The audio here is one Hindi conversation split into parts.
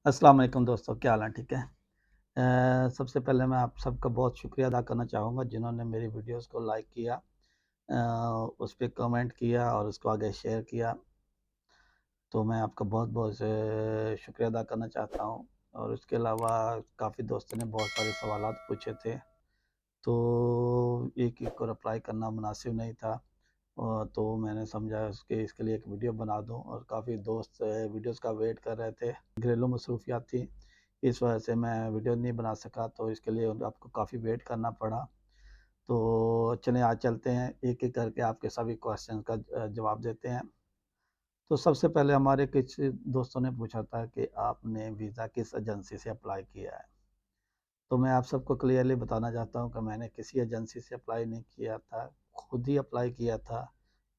अस्सलाम वालेकुम दोस्तों, क्या हाल है? ठीक है। सबसे पहले मैं आप सबका बहुत शुक्रिया अदा करना चाहूँगा जिन्होंने मेरी वीडियोस को लाइक किया, उस पे कमेंट किया और उसको आगे शेयर किया। तो मैं आपका बहुत-बहुत शुक्रिया अदा करना चाहता हूँ। और उसके अलावा काफ़ी दोस्तों ने बहुत सारे सवालात पूछे थे, तो एक-एक को रिप्लाई करना मुनासिब नहीं था। तो मैंने समझा इसके लिए एक वीडियो बना दूँ, और काफ़ी दोस्त वीडियोस का वेट कर रहे थे। घरेलू मसरूफियात थी, इस वजह से मैं वीडियो नहीं बना सका, तो इसके लिए आपको काफ़ी वेट करना पड़ा। तो चलें आज चलते हैं, एक-एक करके आपके सभी क्वेश्चन का जवाब देते हैं। तो सबसे पहले हमारे कुछ दोस्तों ने पूछा था कि आपने वीज़ा किस एजेंसी से अप्लाई किया है? तो मैं आप सबको क्लियरली बताना चाहता हूँ कि मैंने किसी एजेंसी से अप्लाई नहीं किया था, खुद ही अप्लाई किया था,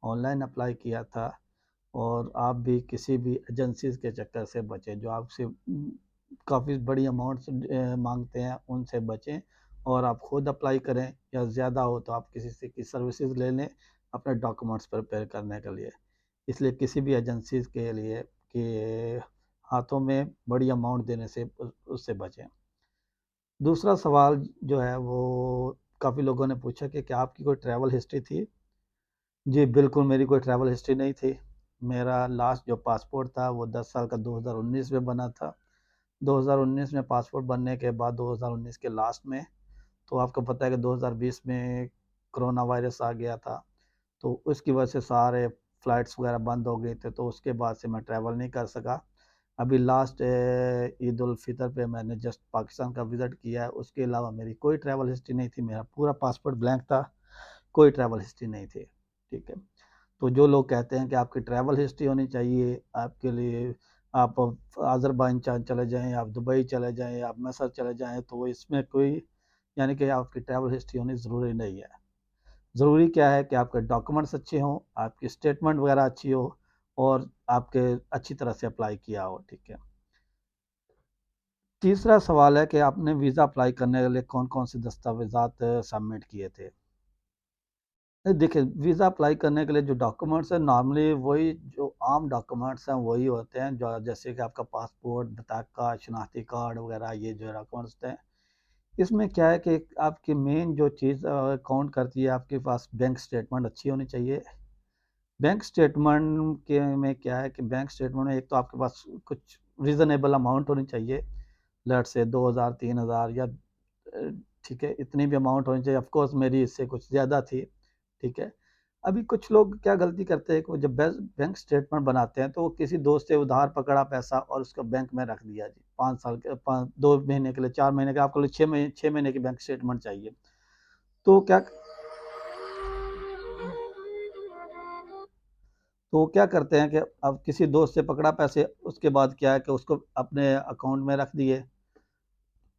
ऑनलाइन अप्लाई किया था। और आप भी किसी भी एजेंसीज़ के चक्कर से बचें, जो आपसे काफ़ी बड़ी अमाउंट्स माँगते हैं, उनसे बचें। और आप खुद अप्लाई करें, या ज़्यादा हो तो आप किसी से की सर्विसेज़ ले लें अपने डॉक्यूमेंट्स प्रिपेयर करने के लिए। इसलिए किसी भी एजेंसीज़ के लिए के हाथों में बड़ी अमाउंट देने से उससे बचें। दूसरा सवाल जो है वो काफ़ी लोगों ने पूछा कि क्या आपकी कोई ट्रैवल हिस्ट्री थी? जी, बिल्कुल मेरी कोई ट्रैवल हिस्ट्री नहीं थी। मेरा लास्ट जो पासपोर्ट था वो 10 साल का 2019 में बना था। 2019 में पासपोर्ट बनने के बाद 2019 के लास्ट में, तो आपको पता है कि 2020 में कोरोना वायरस आ गया था। तो उसकी वजह से सारे फ़्लाइट्स वग़ैरह बंद हो गए थे, तो उसके बाद से मैं ट्रैवल नहीं कर सका। अभी लास्ट ईद उल फ़ितर पे मैंने जस्ट पाकिस्तान का विज़िट किया है, उसके अलावा मेरी कोई ट्रैवल हिस्ट्री नहीं थी, मेरा पूरा पासपोर्ट ब्लैंक था, कोई ट्रैवल हिस्ट्री नहीं थी, ठीक है। तो जो लोग कहते हैं कि आपकी ट्रैवल हिस्ट्री होनी चाहिए, आपके लिए आप अज़रबैजान चले जाएँ, आप दुबई चले जाएँ, आप मिस्र चले जाएँ, तो इसमें कोई यानी कि आपकी ट्रैवल हिस्ट्री होनी ज़रूरी नहीं है। ज़रूरी क्या है कि आपके डॉक्यूमेंट्स अच्छे हों, आपकी स्टेटमेंट वगैरह अच्छी हो, और आपके अच्छी तरह से अप्लाई किया हो, ठीक है। तीसरा सवाल है कि आपने वीज़ा अप्लाई करने के लिए कौन-कौन से दस्तावेज़ात सबमिट किए थे? देखिए, वीज़ा अप्लाई करने के लिए जो डॉक्यूमेंट्स हैं नॉर्मली वही जो आम डॉक्यूमेंट्स हैं वही होते हैं, जो जैसे कि आपका पासपोर्ट, पताका, शनाख्ती कार्ड वगैरह, ये जो डॉक्यूमेंट्स होते हैं। इसमें क्या है कि आपकी मेन जो चीज़ काउंट करती है, आपके पास बैंक स्टेटमेंट अच्छी होनी चाहिए। बैंक स्टेटमेंट के में क्या है कि बैंक स्टेटमेंट में एक तो आपके पास कुछ रीज़नेबल अमाउंट होनी चाहिए। लेट्स से 2000 3000 या ठीक है, इतनी भी अमाउंट होनी चाहिए। ऑफ़ कोर्स मेरी इससे कुछ ज़्यादा थी, ठीक है। अभी कुछ लोग क्या गलती करते हैं कि वो जब बैंक स्टेटमेंट बनाते हैं, तो वो किसी दोस्त से उधार पकड़ा पैसा और उसको बैंक में रख दिया जी। 5 साल के 5 2 महीने के लिए, 4 महीने के, आपको 6 महीने की बैंक स्टेटमेंट चाहिए। तो क्या तो वो क्या करते हैं कि अब किसी दोस्त से पकड़ा पैसे, उसके बाद क्या है कि उसको अपने अकाउंट में रख दिए,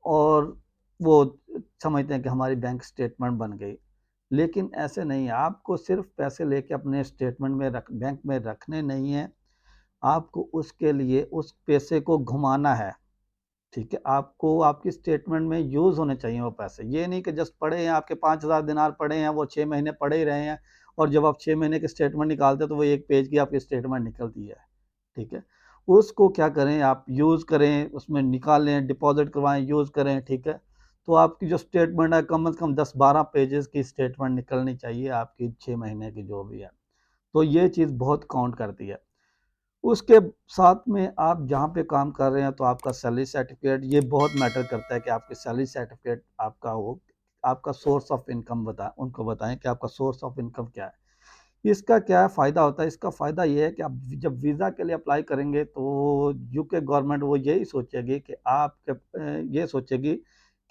और वो समझते हैं कि हमारी बैंक स्टेटमेंट बन गई। लेकिन ऐसे नहीं है, आपको सिर्फ़ पैसे लेके अपने स्टेटमेंट में रख बैंक में रखने नहीं हैं, आपको उसके लिए उस पैसे को घुमाना है, ठीक है? आपको आपकी स्टेटमेंट में यूज़ होने चाहिए वो पैसे। ये नहीं कि जस्ट पड़े हैं, आपके 5000 दिनार पड़े हैं, वो 6 महीने पड़े ही रहे हैं, और जब आप 6 महीने की स्टेटमेंट निकालते हो तो वो 1 पेज की आपकी स्टेटमेंट निकलती है, ठीक है? उसको क्या करें, आप यूज़ करें, उसमें निकालें, डिपॉज़िट करवाएँ, यूज़ करें, ठीक है? तो आपकी जो स्टेटमेंट है कम से कम 10-12 पेजेज़ की स्टेटमेंट निकलनी चाहिए आपकी, 6 महीने की जो भी है। तो ये चीज़ बहुत काउंट करती है। उसके साथ में आप जहाँ पे काम कर रहे हैं, तो आपका सैलरी सर्टिफ़िकेट ये बहुत मैटर करता है कि आपकी सैलरी सर्टिफ़िकेट आपका हो, आपका सोर्स ऑफ इनकम उनको बताएँ कि आपका सोर्स ऑफ इनकम क्या है। इसका क्या फ़ायदा होता है? इसका फ़ायदा ये है कि आप जब वीज़ा के लिए अप्लाई करेंगे, तो यूके गवर्नमेंट वो यही सोचेगी कि ये सोचेगी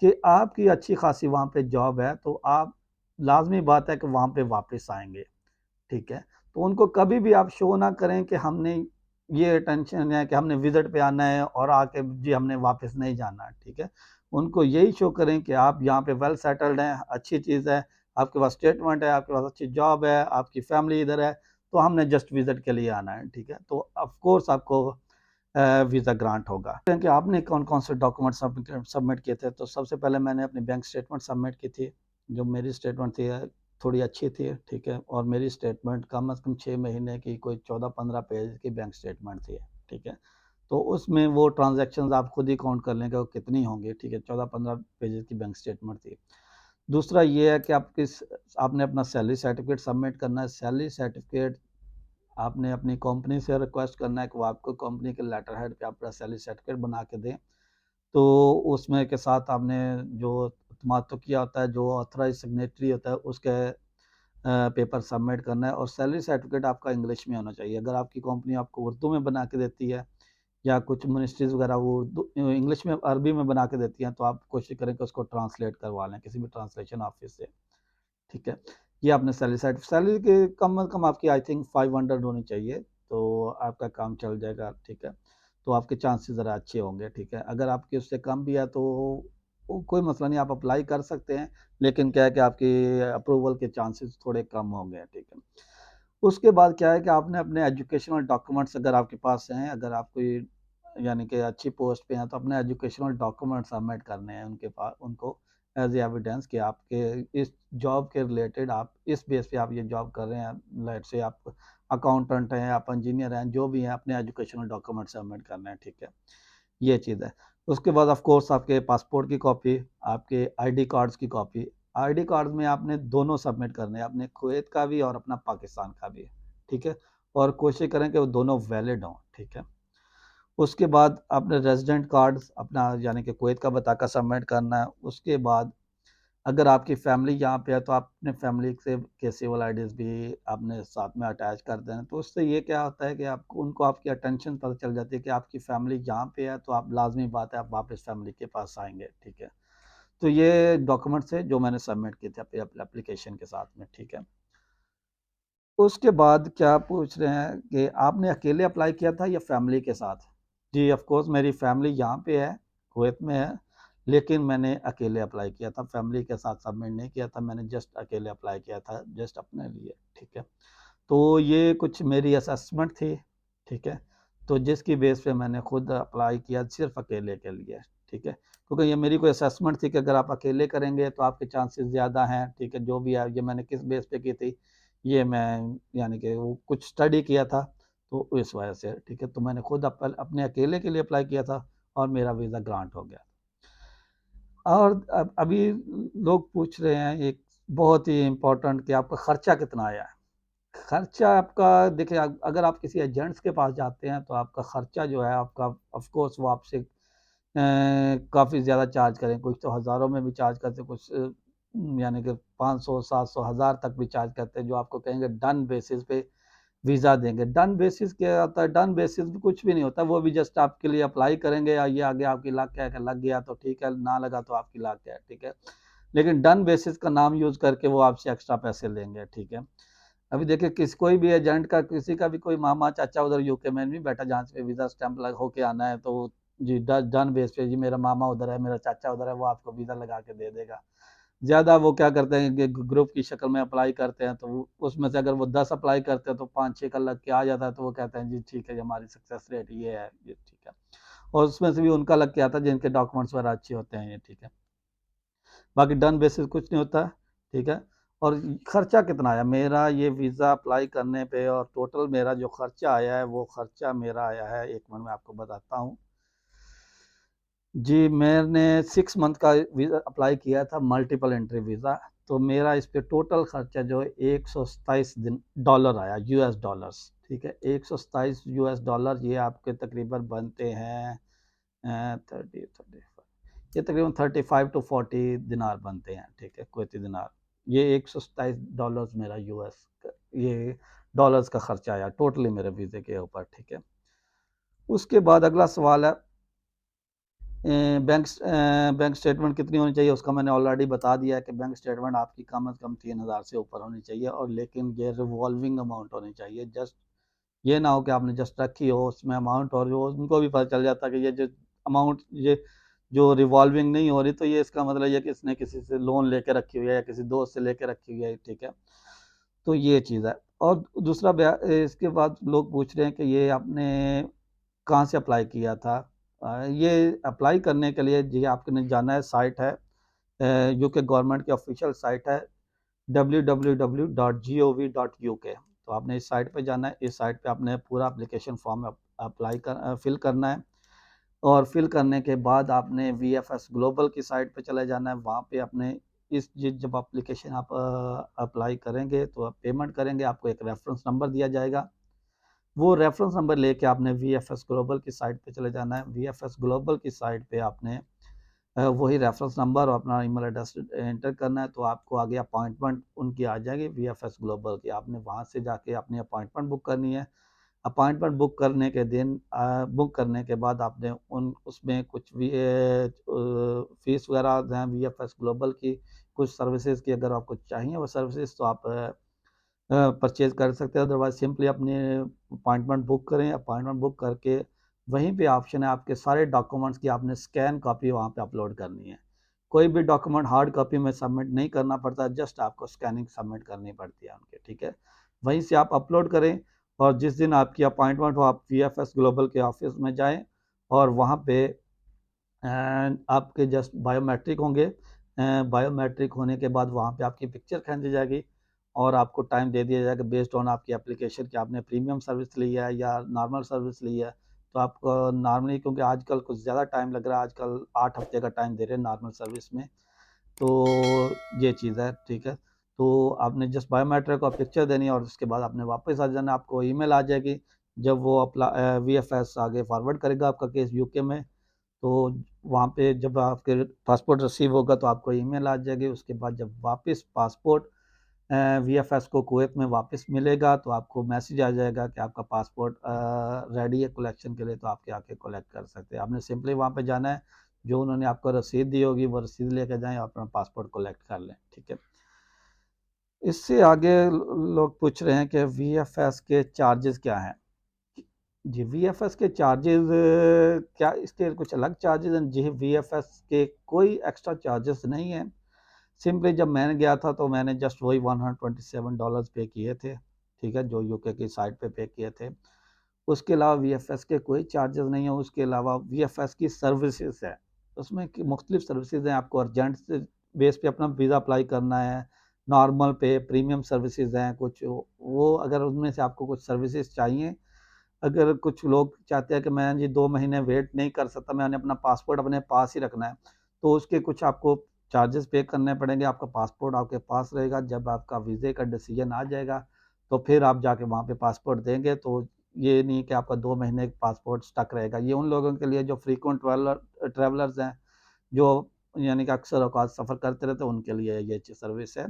कि आपकी अच्छी खासी वहाँ पे जॉब है, तो आप लाज़मी बात है कि वहाँ पे वापस आएँगे। ठीक है? तो उनको कभी भी आप शो ना करें कि हमने ये टेंशन है कि हमने विज़िट पे आना है और आके जी हमने वापस नहीं जाना है, ठीक है? उनको यही शो करें कि आप यहाँ पे वेल सेटल्ड हैं, अच्छी चीज़ है, आपके पास स्टेटमेंट है, आपके पास अच्छी जॉब है, आपकी फैमिली इधर है, तो हमने जस्ट विज़िट के लिए आना है, ठीक है? तो ऑफ़ कोर्स आपको वीज़ा ग्रांट होगा। कि आपने कौन-कौन से डॉक्यूमेंट सबमिट किए थे? तो सबसे पहले मैंने अपनी बैंक स्टेटमेंट सबमिट की थी। जो मेरी स्टेटमेंट थी थोड़ी अच्छी थी, ठीक है? और मेरी स्टेटमेंट कम से कम 6 महीने की कोई 14-15 पेज की बैंक स्टेटमेंट थी, ठीक है? तो उसमें वो ट्रांजैक्शंस आप खुद ही काउंट कर लेंगे वो कितनी होंगी, ठीक है। 14-15 पेजेस की बैंक स्टेटमेंट थी। दूसरा ये है कि आपने अपना सैलरी सर्टिफिकेट सबमिट करना है। सैलरी सर्टिफिकेट आपने अपनी कंपनी से रिक्वेस्ट करना है कि वो आपको कंपनी के लेटर हेड पे अपना सैलरी सर्टिफिकेट बना के दें। तो उसमें के साथ आपने जो तमातुकिया होता है, जो ऑथराइज सिग्नेटरी होता है, उसके पेपर सबमिट करना है। और सैलरी सर्टिफिकेट आपका इंग्लिश में होना चाहिए। अगर आपकी कंपनी आपको उर्दू में बना के देती है या कुछ मिनिस्ट्रीज वगैरह वो इंग्लिश में अरबी में बना के देती हैं, तो आप कोशिश करें कि उसको ट्रांसलेट करवा लें किसी भी ट्रांसलेशन ऑफिस से, ठीक है। ये आपने सैलरी के कम से कम आपकी आई थिंक 500 होनी चाहिए, तो आपका काम चल जाएगा, ठीक है। तो आपके चांसेस ज़रा अच्छे होंगे, ठीक है। अगर आपकी उससे कम भी है तो कोई मसला नहीं, आप अप्लाई कर सकते हैं, लेकिन क्या है कि आपकी अप्रूवल के चांसेस थोड़े कम होंगे, ठीक है। उसके बाद क्या है कि आपने अपने एजुकेशनल डॉक्यूमेंट्स अगर आपके पास हैं, अगर आप कोई यानी कि अच्छी पोस्ट पे हैं, तो अपने एजुकेशनल डॉक्यूमेंट सबमिट करने हैं उनके पास, उनको एज एविडेंस कि आपके इस जॉब के रिलेटेड आप इस बेस पे आप ये जॉब कर रहे हैं। लेट से आप अकाउंटेंट हैं, आप इंजीनियर हैं, जो भी हैं, अपने एजुकेशनल डॉक्यूमेंट सबमिट करने हैं, ठीक है। ये चीज़ है। उसके बाद ऑफ कोर्स आपके पासपोर्ट की कॉपी, आपके आईडी कार्ड्स की कॉपी। आईडी कार्ड में आपने दोनों सबमिट करने हैं, अपने कुवैत का भी और अपना पाकिस्तान का भी, ठीक है। और कोशिश करें कि वो दोनों वैलिड हों, ठीक है। उसके बाद आपने रेजिडेंट कार्ड्स अपना यानी कि कुवैत का बताकर सबमिट करना है। उसके बाद अगर आपकी फैमिली यहाँ पे है तो आप अपने फैमिली से के सिविल आईडीज़ भी आपने साथ में अटैच कर देना। तो उससे ये क्या होता है कि आपको उनको आपकी अटेंशन पता चल जाती है कि आपकी फैमिली यहाँ पे है, तो आप लाजमी बात है आप वापस फैमिली के पास आएंगे, ठीक है। तो ये डॉक्यूमेंट्स है जो मैंने सबमिट किए थे अपने एप्लीकेशन के साथ में, ठीक है। उसके बाद क्या पूछ रहे हैं कि आपने अकेले अप्लाई किया था या फैमिली के साथ? जी, ऑफ कोर्स मेरी फैमिली यहाँ पे है, कुवैत में है, लेकिन मैंने अकेले अप्लाई किया था, फैमिली के साथ सबमिट नहीं किया था, मैंने जस्ट अकेले अप्लाई किया था, जस्ट अपने लिए, ठीक है। तो ये कुछ मेरी असेसमेंट थी, ठीक है। तो जिसकी बेस पे मैंने खुद अप्लाई किया सिर्फ अकेले के लिए, ठीक है। क्योंकि ये मेरी कोई असेसमेंट थी कि अगर आप अकेले करेंगे तो आपके चांसेस ज़्यादा हैं, ठीक है। जो भी है, ये मैंने किस बेस पे की थी, ये मैं यानी कि वो कुछ स्टडी किया था, तो इस वजह से, ठीक है। तो मैंने खुद अपने अकेले के लिए अप्लाई किया था और मेरा वीज़ा ग्रांट हो गया। और अभी लोग पूछ रहे हैं एक बहुत ही इम्पोर्टेंट कि आपका खर्चा कितना आया है। खर्चा आपका देखिए, अगर आप किसी एजेंट्स के पास जाते हैं तो आपका खर्चा जो है आपका ऑफ कोर्स वो आपसे काफ़ी ज़्यादा चार्ज करें, कुछ तो हज़ारों में भी चार्ज करते, कुछ यानी कि 500 700 हज़ार तक भी चार्ज करते हैं, जो आपको कहेंगे डन बेसिस पे वीज़ा देंगे। डन बेसिस क्या होता है? डन बेसिस भी कुछ भी नहीं होता, वो भी जस्ट आपके लिए अप्लाई करेंगे, या ये आगे आपकी लग क्या है, लग गया तो ठीक है, ना लगा तो आपकी लग क्या है, ठीक है। लेकिन डन बेसिस का नाम यूज़ करके वो आपसे एक्स्ट्रा पैसे लेंगे, ठीक है। अभी देखिए कोई भी एजेंट का किसी का भी कोई मामा चाचा उधर यूके में नहीं बैठा जहाँ से वीज़ा स्टैंप लग होके आना है, तो जी डन बेस पे जी मेरा मामा उधर है, मेरा चाचा उधर है, वो आपको वीज़ा लगा के दे देगा। ज़्यादा वो क्या करते हैं कि ग्रुप की शक्ल में अप्लाई करते हैं, तो उसमें से अगर वो 10 अप्लाई करते हैं तो 5-6 का लग के आ जाता है, तो वो कहते हैं जी ठीक है, हमारी सक्सेस रेट ये है, ये ठीक है। और उसमें से भी उनका लग के आता है जिनके डॉक्यूमेंट्स वगैरह अच्छे होते हैं, ये ठीक है। बाकी डन बेसिस कुछ नहीं होता है, ठीक है। और खर्चा कितना आया मेरा ये वीज़ा अप्लाई करने पे, और टोटल मेरा जो खर्चा आया है वो खर्चा मेरा आया है, एक मिनट में आपको बताता हूँ। जी, मैंने 6 मंथ का वीज़ा अप्लाई किया था, मल्टीपल एंट्री वीज़ा। तो मेरा इस पे टोटल खर्चा जो है 127 दिन डॉलर आया, यूएस डॉलर्स, ठीक है। 127 यूएस डॉलर, ये आपके तकरीबन बनते हैं 30 ये तकरीबन 35 टू 40 दिनार बनते हैं, ठीक है, कुवैती दिनार। ये 127 डॉलर्स मेरा यूएस ये डॉलर्स का खर्चा आया टोटली मेरे वीज़े के ऊपर, ठीक है। उसके बाद अगला सवाल है बैंक स्टेटमेंट कितनी होनी चाहिए, उसका मैंने ऑलरेडी बता दिया है कि बैंक स्टेटमेंट आपकी कम से कम 3000 से ऊपर होनी चाहिए, और लेकिन ये रिवॉल्विंग अमाउंट होनी चाहिए। जस्ट ये ना हो कि आपने जस्ट रखी हो उसमें अमाउंट, और वो उनको भी पता चल जाता है कि ये जो अमाउंट ये जो रिवॉल्विंग नहीं हो रही, तो ये इसका मतलब ये कि इसने किसी से लोन लेके रखी हुई है या किसी दोस्त से लेके रखी हुई है, ठीक है। तो ये चीज़ है। और दूसरा इसके बाद लोग पूछ रहे हैं कि ये आपने कहाँ से अप्लाई किया था। ये अप्लाई करने के लिए जी आपने जाना है, साइट है यूके गवर्नमेंट की ऑफिशियल साइट है www.gov.uk। तो आपने इस साइट पे जाना है, इस साइट पे आपने पूरा एप्लीकेशन फॉर्म फिल करना है। और फिल करने के बाद आपने VFS ग्लोबल की साइट पे चले जाना है। वहाँ पे अपने जब एप्लीकेशन आप अप्लाई करेंगे तो आप पेमेंट करेंगे, आपको एक रेफरेंस नंबर दिया जाएगा। वो रेफरेंस नंबर लेके आपने VFS ग्लोबल की साइट पे चले जाना है। VFS ग्लोबल की साइट पे आपने वही रेफरेंस नंबर और अपना ईमेल एड्रेस एंटर करना है, तो आपको आगे अपॉइंटमेंट उनकी आ जाएगी VFS ग्लोबल की। आपने वहाँ से जाके अपनी अपॉइंटमेंट बुक करनी है। अपॉइंटमेंट बुक करने के दिन बुक करने के बाद आपने उसमें कुछ भी फीस वगैरह हैं VFS ग्लोबल की, कुछ सर्विसेज की अगर आपको चाहिए वो सर्विसेज, तो आप परचेज कर सकते हैं। अदरवाइज सिंपली अपनी अपॉइंटमेंट बुक करें। अपॉइंटमेंट बुक करके वहीं पे ऑप्शन है आपके सारे डॉक्यूमेंट्स की, आपने स्कैन कॉपी वहाँ पे अपलोड करनी है। कोई भी डॉक्यूमेंट हार्ड कॉपी में सबमिट नहीं करना पड़ता, जस्ट आपको स्कैनिंग सबमिट करनी पड़ती है उनके, ठीक है। वहीं से आप अपलोड करें और जिस दिन आपकी अपॉइंटमेंट हो आप VFS ग्लोबल के ऑफिस में जाएं और वहाँ पे आपके जस्ट बायोमेट्रिक होंगे। बायोमेट्रिक होने के बाद वहाँ पे आपकी पिक्चर खींची जाएगी और आपको टाइम दे दिया जाएगा बेस्ड ऑन आपकी एप्लीकेशन कि आपने प्रीमियम सर्विस ली है या नॉर्मल सर्विस ली है। तो आपको नॉर्मली, क्योंकि आजकल कुछ ज़्यादा टाइम लग रहा है, आजकल 8 हफ्ते का टाइम दे रहे हैं नॉर्मल सर्विस में, तो ये चीज़ है, ठीक है। तो आपने जस्ट बायोमेट्रिक और पिक्चर देनी है और उसके बाद आपने वापस आ जाना। आपको ईमेल आ जाएगी जब वो VFS आगे फॉरवर्ड करेगा आपका केस यूके में, तो वहाँ पे जब आपके पासपोर्ट रिसीव होगा तो आपको ईमेल आ जाएगी। उसके बाद जब वापस पासपोर्ट VFS को कुवैत में वापस मिलेगा तो आपको मैसेज आ जाएगा कि आपका पासपोर्ट रेडी है कलेक्शन के लिए, तो आपके आके कलेक्ट कर सकते हैं। आपने सिंपली वहाँ पे जाना है, जो उन्होंने आपको रसीद दी होगी वो रसीद लेकर जाएं और अपना पासपोर्ट कलेक्ट कर लें, ठीक है। इससे आगे लोग पूछ रहे हैं कि VFS के चार्जेस क्या हैं। जी, VFS के चार्जेस क्या इसके कुछ अलग चार्जेस हैं? जी, VFS के कोई एक्स्ट्रा चार्जेस नहीं हैं। सिंपली जब मैंने गया था तो मैंने जस्ट वही $127 पे किए थे, ठीक है, जो यूके की साइट पे किए थे। उसके अलावा VFS के कोई चार्जेस नहीं है। उसके अलावा VFS की सर्विसेज है, उसमें मुख्तलिफ सर्विसेज हैं। आपको अर्जेंट बेस पे अपना वीज़ा अप्लाई करना है, नॉर्मल पे प्रीमियम सर्विसेज हैं कुछ, वो अगर उनमें से आपको कुछ सर्विसेज चाहिए, अगर कुछ लोग चाहते हैं कि मैं जी 2 महीने वेट नहीं कर सकता, मैंने अपना पासपोर्ट अपने पास ही रखना है, तो उसके कुछ आपको चार्जेस पे करने पड़ेंगे। आपका पासपोर्ट आपके पास रहेगा, जब आपका वीज़े का डिसीजन आ जाएगा तो फिर आप जाके वहाँ पे पासपोर्ट देंगे। तो ये नहीं कि आपका 2 महीने पासपोर्ट स्टक रहेगा। ये उन लोगों के लिए जो फ्रीक्वेंट ट्रैवलर्स हैं, जो यानी कि अक्सर औकात सफ़र करते रहते हैं, उनके लिए ये सर्विस है।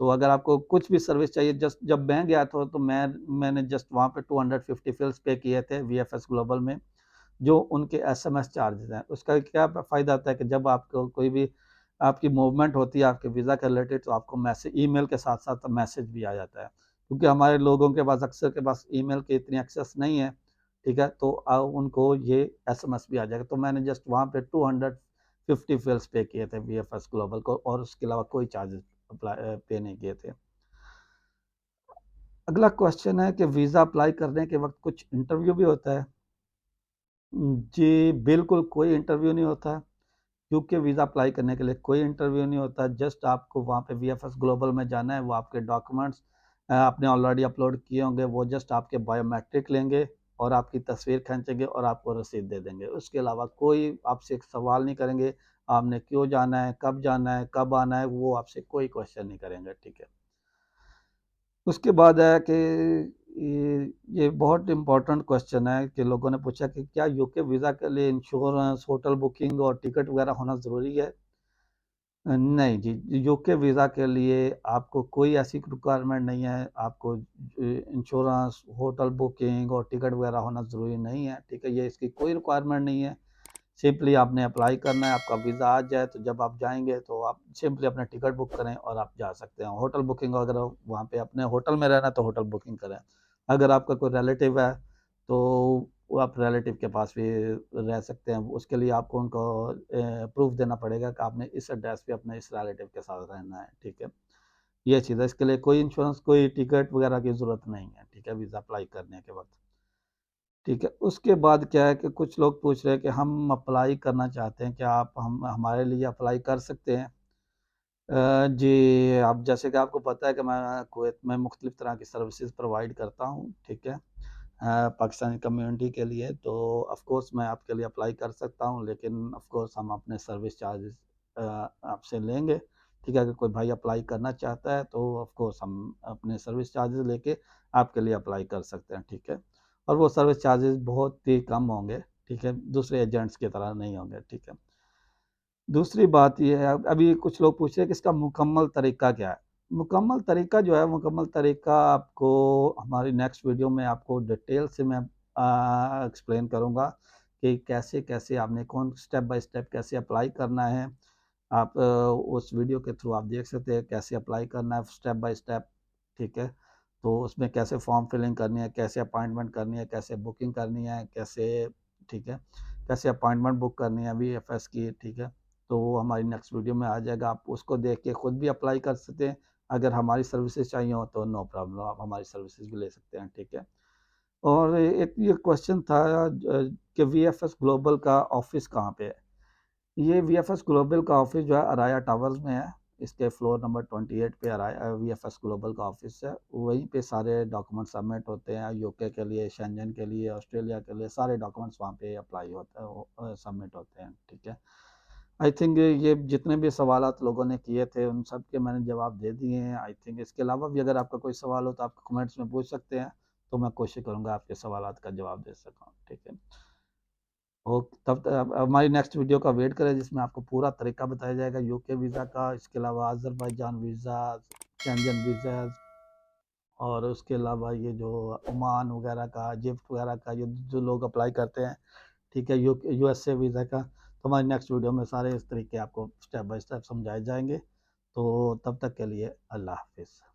तो अगर आपको कुछ भी सर्विस चाहिए, जस्ट जब मैं गया था तो मैंने जस्ट वहाँ पे 250 फ़िल्स पे किए थे VFS ग्लोबल में, जो उनके SMS चार्जेस हैं। उसका क्या फ़ायदा होता है कि जब आपको कोई भी आपकी मूवमेंट होती है आपके वीज़ा के रिलेटेड, तो आपको मैसेज ईमेल के साथ-साथ मैसेज भी आ जाता है। क्योंकि हमारे लोगों के पास अक्सर के पास ईमेल की इतनी एक्सेस नहीं है, ठीक है? तो उनको ये SMS भी आ जाएगा। तो मैंने जस्ट वहाँ पे 250 फ़िल्स पे किए थे VFS ग्लोबल को और उसके अलावा कोई चार्जेस पे नहीं किए थे। अगला क्वेश्चन है कि वीज़ा अप्लाई करने के वक़्त कुछ इंटरव्यू भी होता है? जी, बिल्कुल कोई इंटरव्यू नहीं होता है। यूके वीज़ा अप्लाई करने के लिए कोई इंटरव्यू नहीं होता। जस्ट आपको वहाँ पे VFS ग्लोबल में जाना है। वो आपके डॉक्यूमेंट्स आपने ऑलरेडी अपलोड किए होंगे, वो जस्ट आपके बायोमेट्रिक लेंगे और आपकी तस्वीर खींचेंगे और आपको रसीद दे देंगे। उसके अलावा कोई आपसे एक सवाल नहीं करेंगे, आपने क्यों जाना है, कब आना है, वो आपसे कोई क्वेश्चन नहीं करेंगे, ठीक है। उसके बाद है कि ये बहुत इम्पोर्टेंट क्वेश्चन है कि लोगों ने पूछा कि क्या यूके वीज़ा के लिए इंश्योरेंस, होटल बुकिंग और टिकट वगैरह होना ज़रूरी है? नहीं जी, यूके वीज़ा के लिए आपको कोई ऐसी रिक्वायरमेंट नहीं है। आपको इंश्योरेंस, होटल बुकिंग और टिकट वगैरह होना ज़रूरी नहीं है, ठीक है? ये इसकी कोई रिक्वायरमेंट नहीं है। सिंपली आपने अप्लाई करना है, आपका वीज़ा आ जाए तो जब आप जाएँगे तो आप सिंपली अपना टिकट बुक करें और आप जा सकते हैं। होटल बुकिंग अगर वहाँ पे अपने होटल में रहना है तो होटल बुकिंग करें। अगर आपका कोई रिलेटिव है तो वो आप रिलेटिव के पास भी रह सकते हैं। उसके लिए आपको उनको प्रूफ़ देना पड़ेगा कि आपने इस एड्रेस पे अपने इस रिलेटिव के साथ रहना है, ठीक है? ये चीज़ है, इसके लिए कोई इंश्योरेंस, कोई टिकट वगैरह की ज़रूरत नहीं है, ठीक है? वीज़ा अप्लाई करने के वक़्त। ठीक है, उसके बाद क्या है कि कुछ लोग पूछ रहे हैं कि हम अप्लाई करना चाहते हैं, क्या आप हम हमारे लिए अप्लाई कर सकते हैं? जी, अब जैसे कि आपको पता है कि मैं कुवैत में मुख्तलिफ़ तरह की सर्विसेज़ प्रोवाइड करता हूँ, ठीक है? पाकिस्तानी कम्युनिटी के लिए, तो ऑफ़ कोर्स मैं आपके लिए अप्लाई कर सकता हूँ, लेकिन ऑफ़ कोर्स हम अपने सर्विस चार्जेस आपसे लेंगे, ठीक है? अगर कोई भाई अप्लाई करना चाहता है, तो ऑफ़ कोर्स हम अपने सर्विस चार्जेस लेके आपके लिए अप्लाई कर सकते हैं, ठीक है? और वो सर्विस चार्जेस बहुत ही कम होंगे, ठीक है? दूसरे एजेंट्स की तरह नहीं होंगे, ठीक है? दूसरी बात ये है, अभी कुछ लोग पूछ रहे हैं कि इसका मुकम्मल तरीका क्या है? मुकम्मल तरीका जो है, मुकम्मल तरीका आपको हमारी नेक्स्ट वीडियो में आपको डिटेल से मैं एक्सप्लेन करूँगा कि कैसे-कैसे आपने कौन स्टेप बाय स्टेप कैसे अप्लाई करना है। आप उस वीडियो के थ्रू आप देख सकते हैं कैसे अप्लाई करना है स्टेप बाय स्टेप, ठीक है? तो उसमें कैसे फॉर्म फिलिंग करनी है, कैसे अपॉइंटमेंट करनी है, कैसे बुकिंग करनी है, कैसे, ठीक है? कैसे अपॉइंटमेंट बुक करनी है वीएफएस की, ठीक है? तो वो हमारी नेक्स्ट वीडियो में आ जाएगा, आप उसको देख के खुद भी अप्लाई कर सकते हैं। अगर हमारी सर्विसेज़ चाहिए हो तो नो प्रॉब्लम, आप हमारी सर्विसेज़ भी ले सकते हैं, ठीक है? और एक ये क्वेश्चन था कि वीएफएस ग्लोबल का ऑफ़िस कहाँ पे है? ये वीएफएस ग्लोबल का ऑफ़िस जो है अराया टावर्स में है। इसके फ्लोर नंबर 28 पे अराया वीएफएस ग्लोबल का ऑफ़िस है। वहीं पे सारे डॉक्यूमेंट सबमिट होते हैं, यूके के लिए, शेंजन के लिए, ऑस्ट्रेलिया के लिए, सारे डॉक्यूमेंट्स वहाँ पे अप्लाई होते हैं, वो सबमिट होते हैं, ठीक है? आई थिंक ये जितने भी सवालात लोगों ने किए थे, उन सब के मैंने जवाब दे दिए हैं। आई थिंक इसके अलावा भी अगर आपका कोई सवाल हो तो आप कमेंट्स में पूछ सकते हैं, तो मैं कोशिश करूँगा आपके सवालात का जवाब दे सकूँ, ठीक है? ओके, तब हमारी नेक्स्ट वीडियो का वेट करें जिसमें आपको पूरा तरीका बताया जाएगा यूके वीज़ा का, इसके अलावा अज़रबैजान वीज़ा, शेंजन वीज़ाज़, और उसके अलावा ये जो ओमान वगैरह का, इजिप्ट वगैरह का, ये जो लोग अप्लाई करते हैं, ठीक है, यूएसए वीज़ा का, तो हमारी नेक्स्ट वीडियो में सारे इस तरीके आपको स्टेप बाय स्टेप समझाए जाएँगे। तो तब तक के लिए अल्लाह हाफ़िज़।